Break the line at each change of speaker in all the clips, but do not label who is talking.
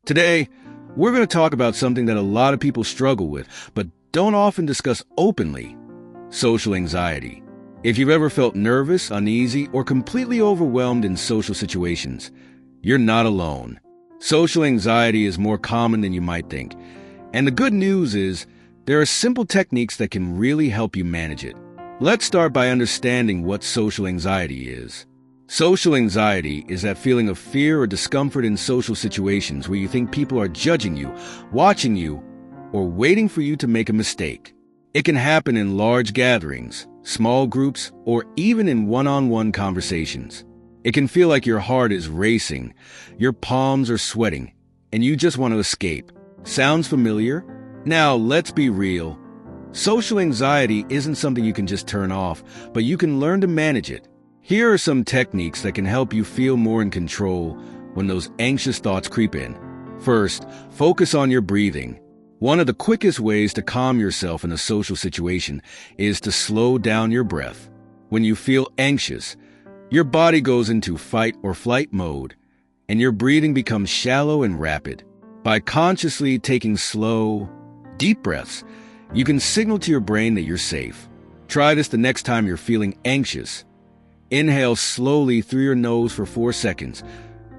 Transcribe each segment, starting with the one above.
Today, we're going to talk about something that a lot of people struggle with, but don't often discuss openly: social anxiety. If you've ever felt nervous, uneasy, or completely overwhelmed in social situations, you're not alone. Social anxiety is more common than you might think. And the good news is, there are simple techniques that can really help you manage it. Let's start by understanding what social anxiety is. Social anxiety is that feeling of fear or discomfort in social situations where you think people are judging you, watching you, or waiting for you to make a mistake. It can happen in large gatherings, small groups, or even in one-on-one conversations. It can feel like your heart is racing, your palms are sweating, and you just want to escape. Sounds familiar? Now, let's be real. Social anxiety isn't something you can just turn off, but you can learn to manage it. Here are some techniques that can help you feel more in control when those anxious thoughts creep in. First, focus on your breathing. One of the quickest ways to calm yourself in a social situation is to slow down your breath. When you feel anxious, your body goes into fight or flight mode, and your breathing becomes shallow and rapid. By consciously taking slow, deep breaths, you can signal to your brain that you're safe. Try this the next time you're feeling anxious. Inhale slowly through your nose for 4 seconds.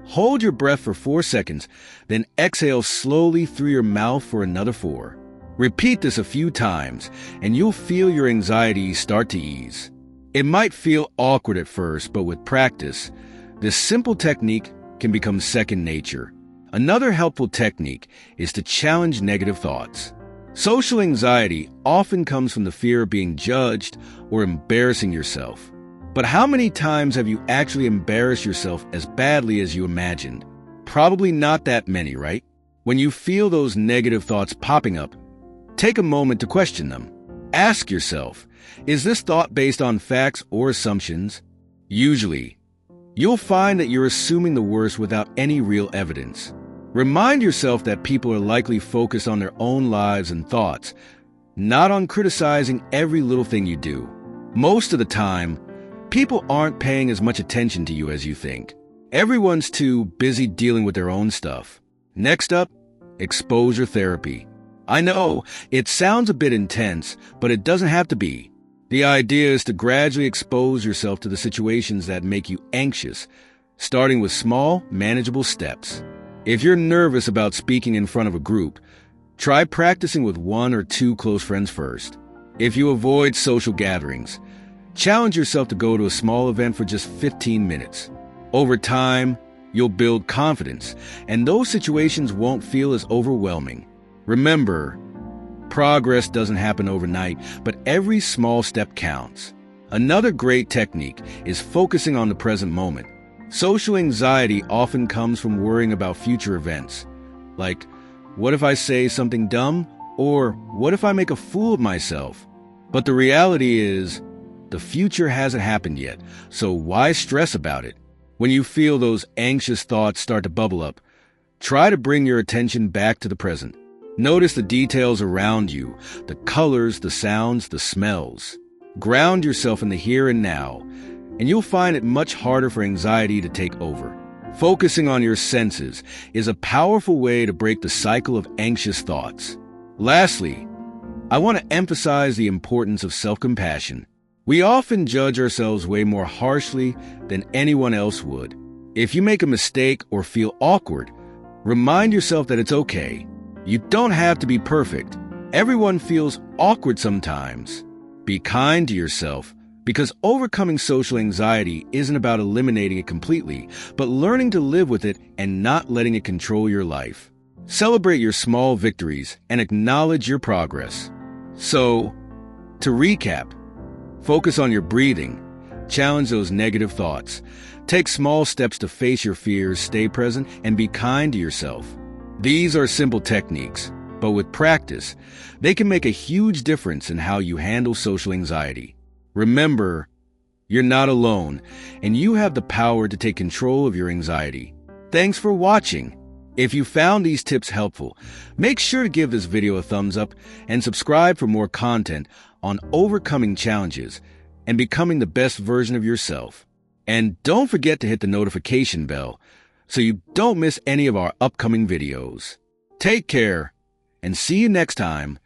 Hold your breath for 4 seconds, then exhale slowly through your mouth for another 4. Repeat this a few times, and you'll feel your anxiety start to ease. It might feel awkward at first, but with practice, this simple technique can become second nature. Another helpful technique is to challenge negative thoughts. Social anxiety often comes from the fear of being judged or embarrassing yourself. But how many times have you actually embarrassed yourself as badly as you imagined? Probably not that many, right? When you feel those negative thoughts popping up, take a moment to question them. Ask yourself, is this thought based on facts or assumptions? Usually, you'll find that you're assuming the worst without any real evidence. Remind yourself that people are likely focused on their own lives and thoughts, not on criticizing every little thing you do. Most of the time, people aren't paying as much attention to you as you think. Everyone's too busy dealing with their own stuff. Next up, exposure therapy. I know, it sounds a bit intense, but it doesn't have to be. The idea is to gradually expose yourself to the situations that make you anxious, starting with small, manageable steps. If you're nervous about speaking in front of a group, try practicing with 1 or 2 close friends first. If you avoid social gatherings, challenge yourself to go to a small event for just 15 minutes. Over time, you'll build confidence, and those situations won't feel as overwhelming. Remember, progress doesn't happen overnight, but every small step counts. Another great technique is focusing on the present moment. Social anxiety often comes from worrying about future events, like, what if I say something dumb? Or what if I make a fool of myself? But the reality is, the future hasn't happened yet, so why stress about it? When you feel those anxious thoughts start to bubble up, try to bring your attention back to the present. Notice the details around you, the colors, the sounds, the smells. Ground yourself in the here and now, and you'll find it much harder for anxiety to take over. Focusing on your senses is a powerful way to break the cycle of anxious thoughts. Lastly, I want to emphasize the importance of self-compassion. We often judge ourselves way more harshly than anyone else would. If you make a mistake or feel awkward, remind yourself that it's okay. You don't have to be perfect. Everyone feels awkward sometimes. Be kind to yourself, because overcoming social anxiety isn't about eliminating it completely, but learning to live with it and not letting it control your life. Celebrate your small victories and acknowledge your progress. So, to recap, focus on your breathing, challenge those negative thoughts, take small steps to face your fears, stay present, and be kind to yourself. These are simple techniques, but with practice, they can make a huge difference in how you handle social anxiety. Remember, you're not alone, and you have the power to take control of your anxiety. Thanks for watching. If you found these tips helpful, make sure to give this video a thumbs up and subscribe for more content on overcoming challenges and becoming the best version of yourself. And don't forget to hit the notification bell so you don't miss any of our upcoming videos. Take care, and see you next time